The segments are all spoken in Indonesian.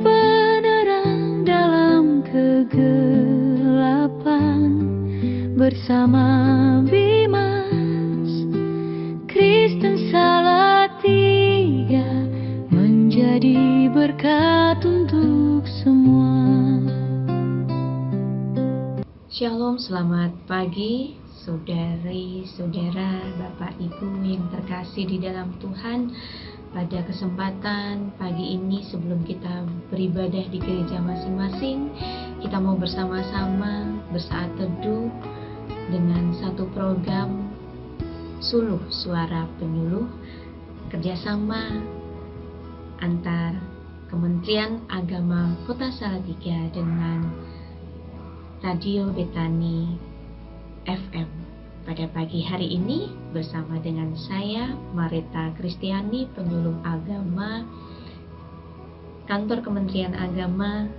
penerang dalam kegelapan, bersama Bimas, Kristen Salatiga, menjadi berkat untuk semua. Shalom, selamat pagi saudari, saudara, Bapak, Ibu yang terkasih di dalam Tuhan. Pada kesempatan pagi ini, sebelum kita beribadah di gereja masing-masing, kita mau bersama-sama bersaat teduh dengan satu program Suluh Suara Penyuluh, kerjasama antar Kementerian Agama Kota Salatiga dengan Radio Betani FM. Pada pagi hari ini bersama dengan saya, Marita Kristiani, penyuluh agama Kantor Kementerian Agama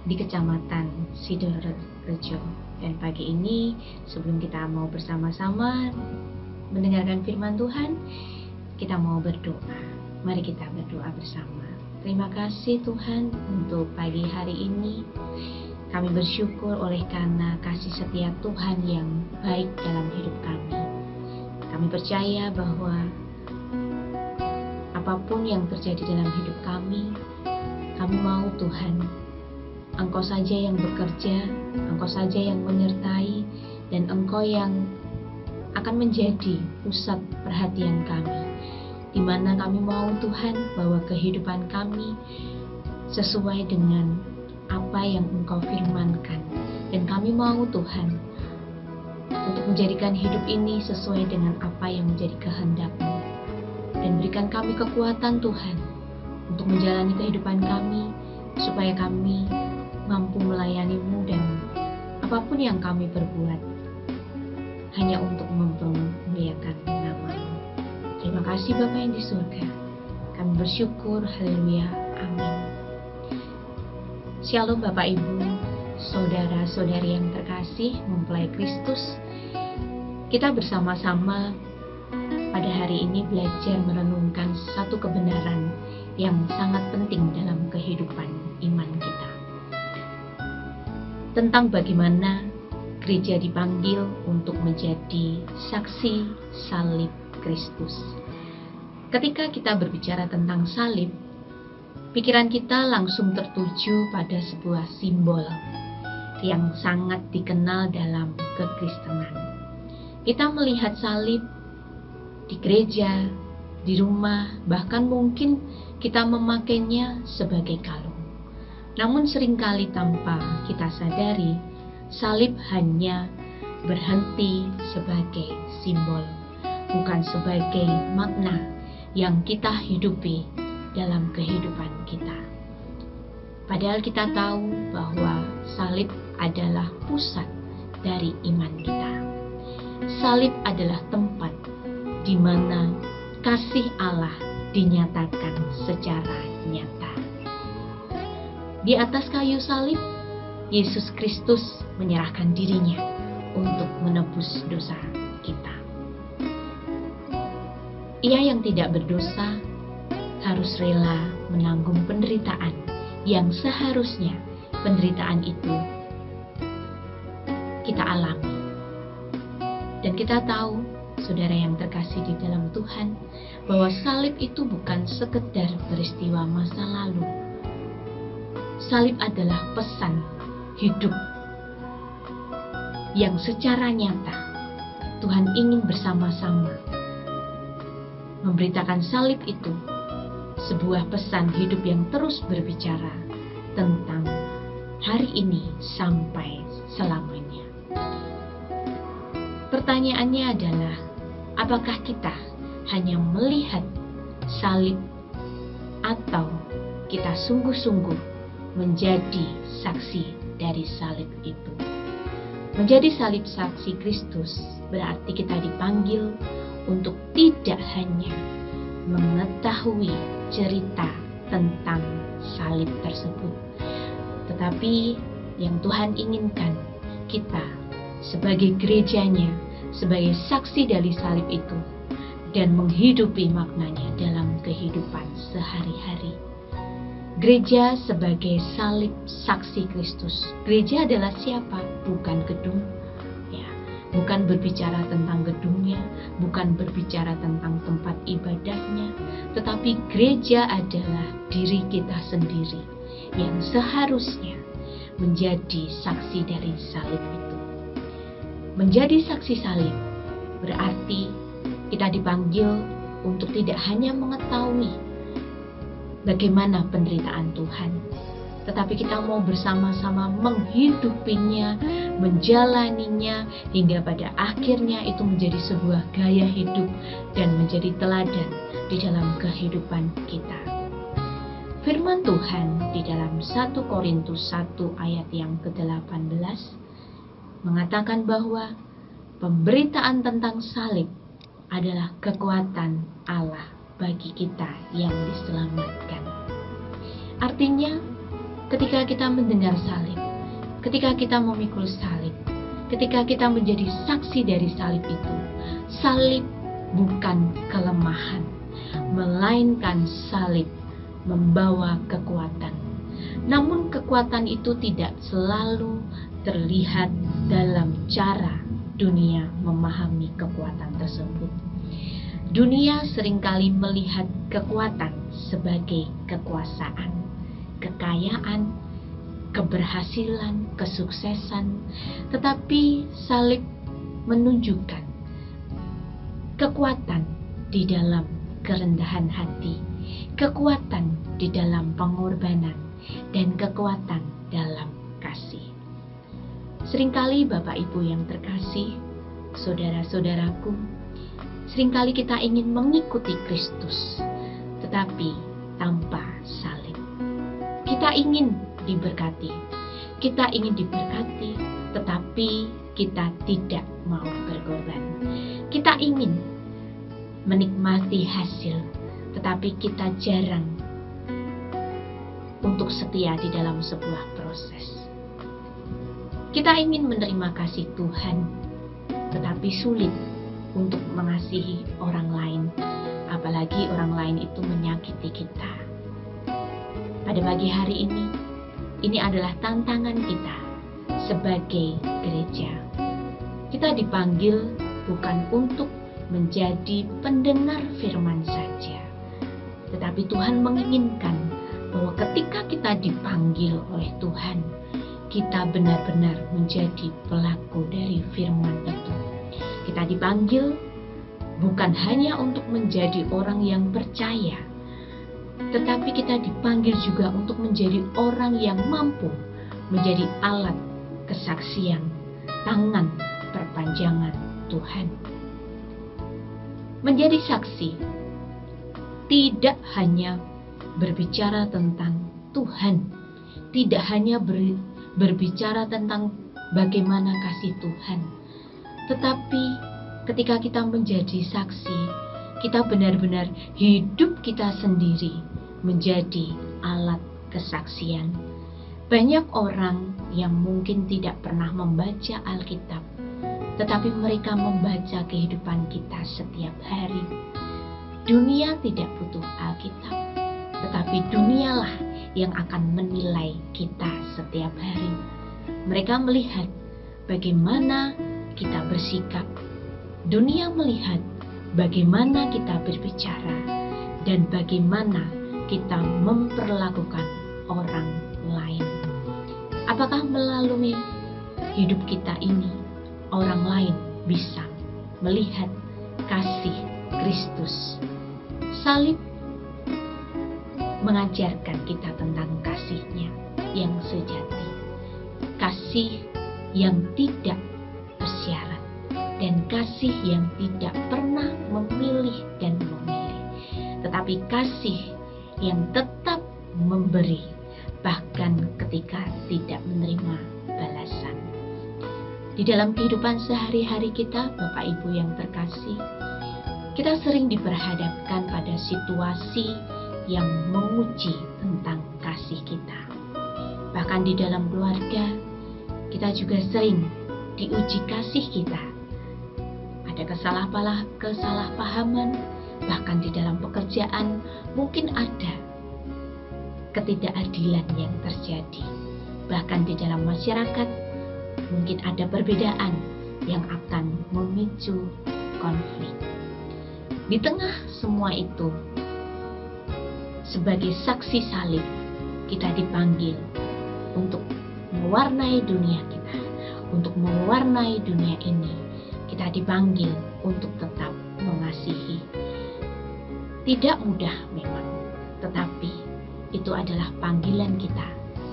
di Kecamatan Sidorejo. Dan pagi ini, sebelum kita mau bersama-sama mendengarkan firman Tuhan, kita mau berdoa. Mari kita berdoa bersama. Terima kasih Tuhan untuk pagi hari ini. Kami bersyukur oleh karena kasih setia Tuhan yang baik dalam hidup kami. Kami percaya bahwa apapun yang terjadi dalam hidup kami mau Tuhan, Engkau saja yang bekerja, Engkau saja yang menyertai, dan Engkau yang akan menjadi pusat perhatian kami. Di mana kami mau Tuhan bahwa kehidupan kami sesuai dengan apa yang Engkau firmankan, dan kami mau Tuhan untuk menjadikan hidup ini sesuai dengan apa yang menjadi kehendak-Mu, dan berikan kami kekuatan Tuhan untuk menjalani kehidupan kami, supaya kami mampu melayani-Mu, dan apapun yang kami perbuat hanya untuk mempermuliakan nama-Mu. Terima kasih Bapa yang di surga, kami bersyukur, haleluya, amin. Shalom Bapak Ibu, saudara-saudari yang terkasih mempelai Kristus. Kita bersama-sama pada hari ini belajar merenungkan satu kebenaran yang sangat penting dalam kehidupan iman kita. Tentang bagaimana gereja dipanggil untuk menjadi saksi salib Kristus. Ketika kita berbicara tentang salib, pikiran kita langsung tertuju pada sebuah simbol yang sangat dikenal dalam kekristenan. Kita melihat salib di gereja, di rumah, bahkan mungkin kita memakainya sebagai kalung. Namun seringkali tanpa kita sadari, salib hanya berhenti sebagai simbol, bukan sebagai makna yang kita hidupi dalam kehidupan kita. Padahal kita tahu bahwa salib adalah pusat dari iman kita. Salib adalah tempat di mana kasih Allah dinyatakan secara nyata. Di atas kayu salib, Yesus Kristus menyerahkan dirinya untuk menebus dosa kita. Ia yang tidak berdosa harus rela menanggung penderitaan yang seharusnya penderitaan itu kita alami. Dan kita tahu, saudara yang terkasih di dalam Tuhan, bahwa salib itu bukan sekedar peristiwa masa lalu. Salib adalah pesan hidup yang secara nyata Tuhan ingin bersama-sama memberitakan salib itu, sebuah pesan hidup yang terus berbicara tentang hari ini sampai selamanya. Pertanyaannya adalah, apakah kita hanya melihat salib atau kita sungguh-sungguh menjadi saksi dari salib itu? Menjadi salib saksi Kristus berarti kita dipanggil untuk tidak hanya mengetahui cerita tentang salib tersebut, tetapi yang Tuhan inginkan kita sebagai gerejanya, sebagai saksi dari salib itu, dan menghidupi maknanya dalam kehidupan sehari-hari. Gereja sebagai salib saksi Kristus. Gereja adalah siapa? Bukan gedung, ya, bukan berbicara tentang gedungnya, bukan berbicara tentang tempat ibadahnya, tetapi gereja adalah diri kita sendiri yang seharusnya menjadi saksi dari salib itu. Menjadi saksi salib berarti kita dipanggil untuk tidak hanya mengetahui bagaimana penderitaan Tuhan, tetapi kita mau bersama-sama menghidupinya, menjalaninya, hingga pada akhirnya itu menjadi sebuah gaya hidup dan menjadi teladan di dalam kehidupan kita. Firman Tuhan di dalam 1 Korintus 1 ayat yang ke-18 mengatakan bahwa pemberitaan tentang salib adalah kekuatan Allah bagi kita yang diselamatkan. Artinya, ketika kita mendengar salib, ketika kita memikul salib, ketika kita menjadi saksi dari salib itu, salib bukan kelemahan, melainkan salib membawa kekuatan. Namun kekuatan itu tidak selalu terlihat dalam cara dunia memahami kekuatan tersebut. Dunia seringkali melihat kekuatan sebagai kekuasaan, kekayaan, keberhasilan, kesuksesan, tetapi salib menunjukkan kekuatan di dalam kerendahan hati, kekuatan di dalam pengorbanan, dan kekuatan dalam kasih. Seringkali Bapak Ibu yang terkasih, saudara-saudaraku, seringkali kita ingin mengikuti Kristus, tetapi tanpa salib. Kita ingin diberkati, tetapi kita tidak mau berkorban. Kita ingin menikmati hasil, tetapi kita jarang untuk setia di dalam sebuah proses. Kita ingin menerima kasih Tuhan, tetapi sulit untuk mengasihi orang lain, apalagi orang lain itu menyakiti kita. Pada pagi hari ini adalah tantangan kita sebagai gereja. Kita dipanggil bukan untuk menjadi pendengar firman saja, tetapi Tuhan menginginkan bahwa ketika kita dipanggil oleh Tuhan, kita benar-benar menjadi pelaku dari firman itu. Kita dipanggil bukan hanya untuk menjadi orang yang percaya, tetapi kita dipanggil juga untuk menjadi orang yang mampu menjadi alat kesaksian, tangan perpanjangan Tuhan. Menjadi saksi tidak hanya berbicara tentang Tuhan, tidak hanya berbicara tentang bagaimana kasih Tuhan, tetapi ketika kita menjadi saksi, kita benar-benar hidup kita sendiri menjadi alat kesaksian. Banyak orang yang mungkin tidak pernah membaca Alkitab, tetapi mereka membaca kehidupan kita setiap hari. Dunia tidak butuh Alkitab, tetapi dunialah yang akan menilai kita setiap hari. Mereka melihat bagaimana kita bersikap. Dunia melihat bagaimana kita berbicara dan bagaimana kita memperlakukan orang lain. Apakah melalui hidup kita ini orang lain bisa melihat kasih Kristus? Salib mengajarkan kita tentang kasih-Nya yang sejati, kasih yang tidak bersyarat, dan kasih yang tidak pernah memilih dan memilih, tetapi kasih yang tetap memberi bahkan ketika tidak menerima balasan. Di dalam kehidupan sehari-hari kita, Bapak Ibu yang terkasih, kita sering diperhadapkan pada situasi yang menguji tentang kasih kita. Bahkan di dalam keluarga, kita juga sering diuji kasih kita. Ada kesalahpahaman, bahkan di dalam pekerjaan mungkin ada ketidakadilan yang terjadi. Bahkan di dalam masyarakat mungkin ada perbedaan yang akan memicu konflik. Di tengah semua itu, sebagai saksi salib, kita dipanggil untuk mewarnai dunia kita, untuk mewarnai dunia ini. Kita dipanggil untuk tetap mengasihi. Tidak mudah memang, tetapi itu adalah panggilan kita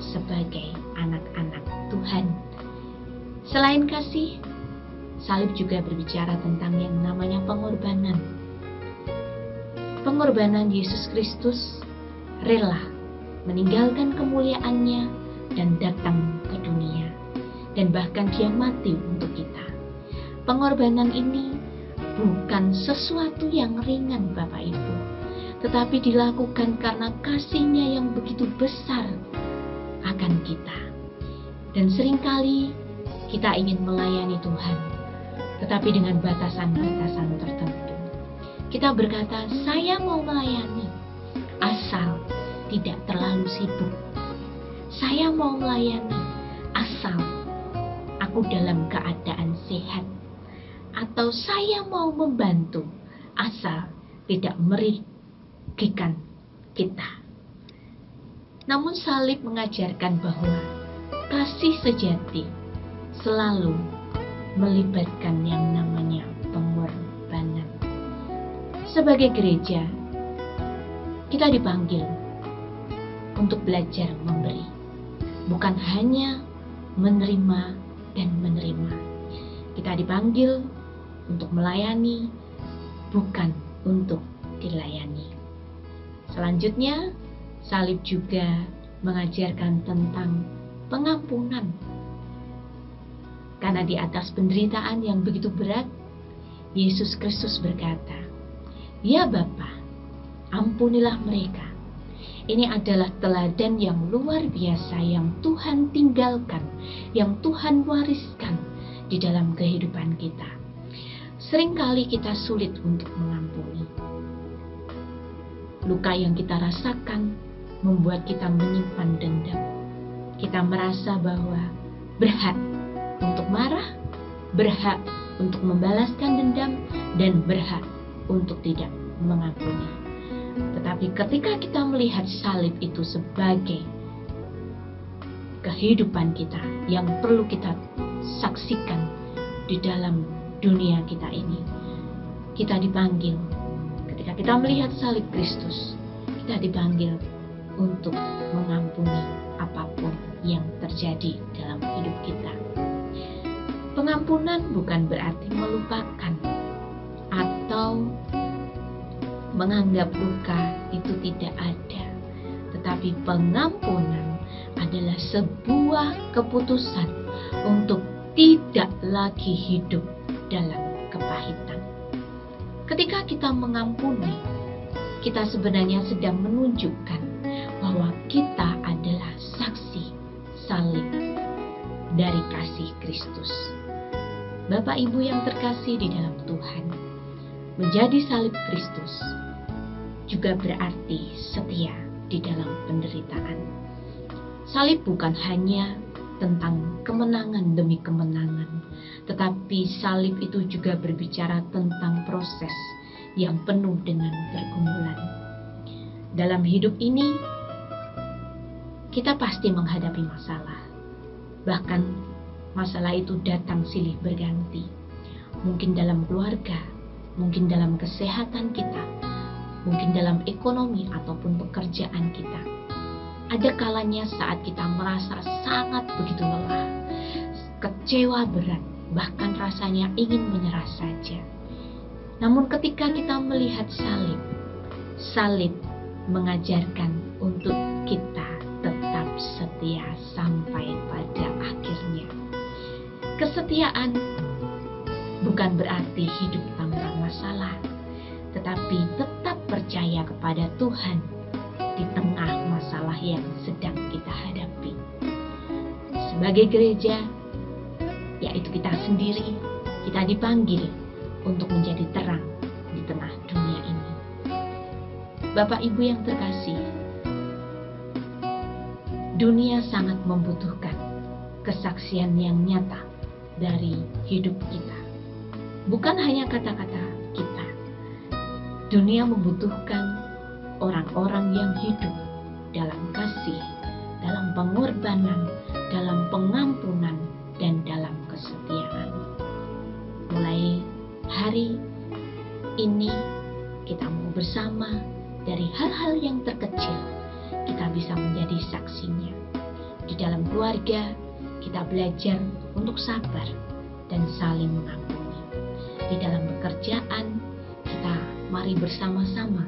sebagai anak-anak Tuhan. Selain kasih, salib juga berbicara tentang yang namanya pengorbanan. Pengorbanan Yesus Kristus rela meninggalkan kemuliaannya dan datang ke dunia, dan bahkan dia mati untuk kita. Pengorbanan ini bukan sesuatu yang ringan, Bapak Ibu, tetapi dilakukan karena kasih-Nya yang begitu besar akan kita. Dan seringkali kita ingin melayani Tuhan, tetapi dengan batasan-batasan tertentu. Kita berkata, saya mau melayani, asal tidak terlalu sibuk. Saya mau melayani, asal aku dalam keadaan sehat. Atau saya mau membantu, asal tidak merugikan kita. Namun salib mengajarkan bahwa kasih sejati selalu melibatkan yang namanya pengorbanan. Sebagai gereja, kita dipanggil untuk belajar memberi, bukan hanya menerima dan menerima. Kita dipanggil untuk melayani, bukan untuk dilayani. Selanjutnya, salib juga mengajarkan tentang pengampunan. Karena di atas penderitaan yang begitu berat, Yesus Kristus berkata, "Ya Bapa, ampunilah mereka." Ini adalah teladan yang luar biasa yang Tuhan tinggalkan, yang Tuhan wariskan di dalam kehidupan kita. Seringkali kita sulit untuk mengampuni. Luka yang kita rasakan membuat kita menyimpan dendam. Kita merasa bahwa berhak untuk marah, berhak untuk membalaskan dendam, dan berhak untuk tidak mengampuni. Tetapi ketika kita melihat salib itu sebagai kehidupan kita yang perlu kita saksikan di dalam dunia kita ini, kita dipanggil, ketika kita melihat salib Kristus, kita dipanggil untuk mengampuni apapun yang terjadi dalam hidup kita. Pengampunan bukan berarti melupakan atau menganggap luka itu tidak ada, tetapi pengampunan adalah sebuah keputusan untuk tidak lagi hidup dalam kepahitan. Ketika kita mengampuni, kita sebenarnya sedang menunjukkan bahwa kita adalah saksi salib dari kasih Kristus. Bapak Ibu yang terkasih di dalam Tuhan, menjadi salib Kristus juga berarti setia di dalam penderitaan. Salib bukan hanya tentang kemenangan demi kemenangan, tetapi salib itu juga berbicara tentang proses yang penuh dengan pergumulan. Dalam hidup ini, kita pasti menghadapi masalah. Bahkan masalah itu datang silih berganti. Mungkin dalam keluarga, mungkin dalam kesehatan kita, mungkin dalam ekonomi ataupun pekerjaan kita. Ada kalanya saat kita merasa sangat begitu lelah, kecewa berat, bahkan rasanya ingin menyerah saja. Namun ketika kita melihat salib, salib mengajarkan untuk kita tetap setia sampai pada akhirnya. Kesetiaan bukan berarti hidup tanpa masalah, tetapi tetap percaya kepada Tuhan di tengah masalah yang sedang kita hadapi. Sebagai gereja, yaitu kita sendiri, kita dipanggil untuk menjadi terang di tengah dunia ini. Bapak Ibu yang terkasih, dunia sangat membutuhkan kesaksian yang nyata dari hidup kita. Bukan hanya kata-kata kita. Dunia membutuhkan orang-orang yang hidup dalam kasih, dalam pengorbanan, dalam pengampunan, dan dalam kesetiaan. Mulai hari ini kita mau bersama dari hal-hal yang terkecil, kita bisa menjadi saksinya. Di dalam keluarga, kita belajar untuk sabar dan saling mengampuni. Di dalam pekerjaan, kita mari bersama-sama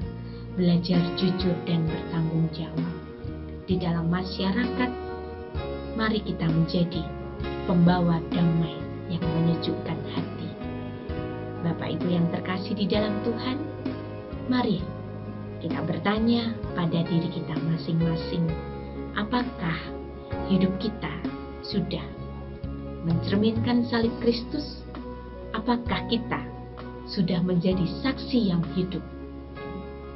belajar jujur dan bertanggung jawab. Di dalam masyarakat, mari kita menjadi pembawa damai yang menyejukkan hati. Bapak Ibu yang terkasih di dalam Tuhan, mari kita bertanya pada diri kita masing-masing, apakah hidup kita sudah mencerminkan salib Kristus? Apakah kita sudah menjadi saksi yang hidup?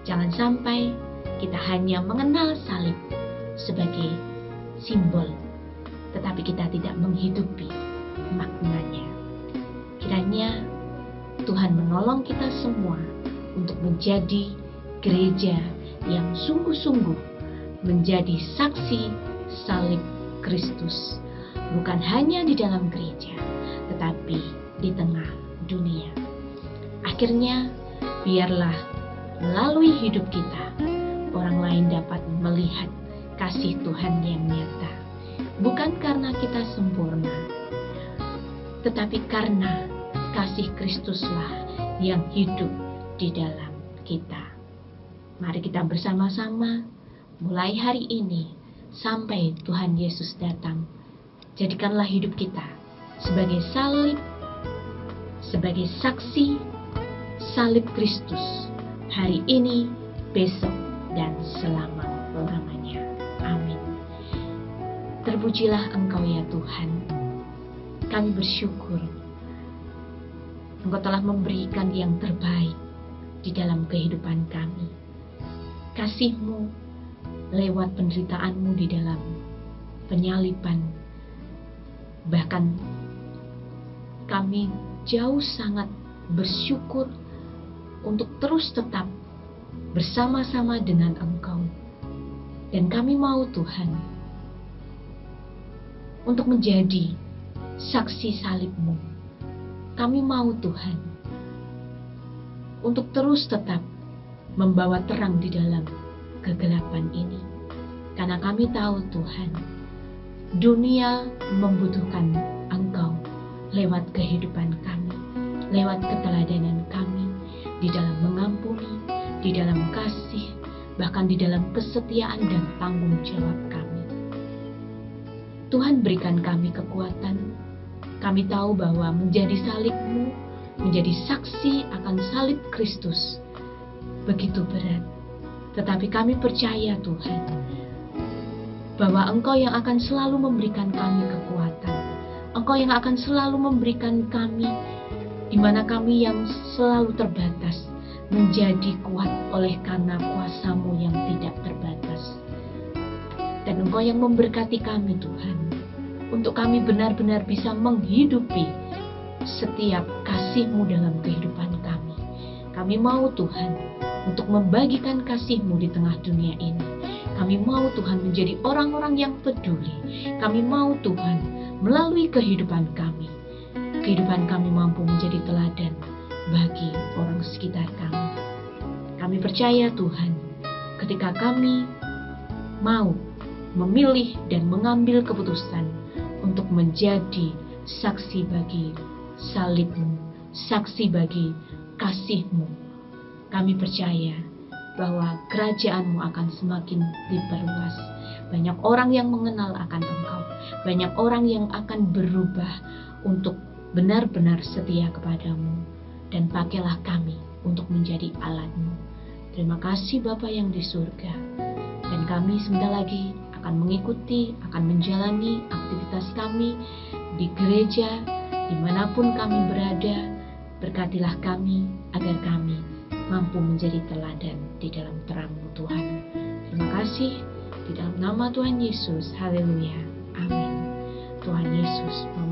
Jangan sampai kita hanya mengenal salib sebagai simbol, tetapi kita tidak menghidupi maknanya. Kiranya Tuhan menolong kita semua untuk menjadi gereja yang sungguh-sungguh menjadi saksi salib Kristus, bukan hanya di dalam gereja, tetapi di tengah dunia. Akhirnya, biarlah melalui hidup kita, orang lain dapat melihat kasih Tuhan yang nyata. Bukan karena kita sempurna, tetapi karena kasih Kristuslah yang hidup di dalam kita. Mari kita bersama-sama mulai hari ini sampai Tuhan Yesus datang. Jadikanlah hidup kita sebagai salib, sebagai saksi salib Kristus hari ini, besok, dan selama-lamanya. Amin. Terpujilah Engkau ya Tuhan. Kami bersyukur Engkau telah memberikan yang terbaik di dalam kehidupan kami. Kasih-Mu lewat penderitaan-Mu di dalam penyaliban. Bahkan kami jauh sangat bersyukur untuk terus tetap bersama-sama dengan Engkau. Dan kami mau Tuhan untuk menjadi saksi salib-Mu. Kami mau Tuhan untuk terus tetap membawa terang di dalam kegelapan ini. Karena kami tahu Tuhan, dunia membutuhkan Engkau lewat kehidupan kami, lewat keteladanan kami, di dalam mengampuni, di dalam kasih, bahkan di dalam kesetiaan dan tanggung jawab kami. Tuhan berikan kami kekuatan. Kami tahu bahwa menjadi salib-Mu, menjadi saksi akan salib Kristus begitu berat. Tetapi kami percaya Tuhan, bahwa Engkau yang akan selalu memberikan kami kekuatan. Engkau yang akan selalu memberikan kami, di mana kami yang selalu terbatas, menjadi kuat oleh karena kuasa-Mu yang tidak terbatas. Dan Engkau yang memberkati kami Tuhan, untuk kami benar-benar bisa menghidupi setiap kasih-Mu dalam kehidupan kami. Kami mau Tuhan untuk membagikan kasih-Mu di tengah dunia ini. Kami mau Tuhan menjadi orang-orang yang peduli. Kami mau Tuhan melalui kehidupan kami mampu menjadi teladan bagi orang sekitar kami. Kami percaya Tuhan, ketika kami mau memilih dan mengambil keputusan untuk menjadi saksi bagi salib-Mu, saksi bagi kasih-Mu, kami percaya bahwa kerajaan-Mu akan semakin diperluas. Banyak orang yang mengenal akan Engkau, banyak orang yang akan berubah untuk benar-benar setia kepadamu. Dan pakailah kami untuk menjadi alat-Mu. Terima kasih Bapa yang di surga. Dan kami sebentar lagi akan mengikuti, akan menjalani aktivitas kami di gereja, dimanapun kami berada. Berkatilah kami agar kami mampu menjadi teladan di dalam terang-Mu Tuhan. Terima kasih, Di dalam nama Tuhan Yesus, haleluya, amin. Tuhan Yesus memberkati.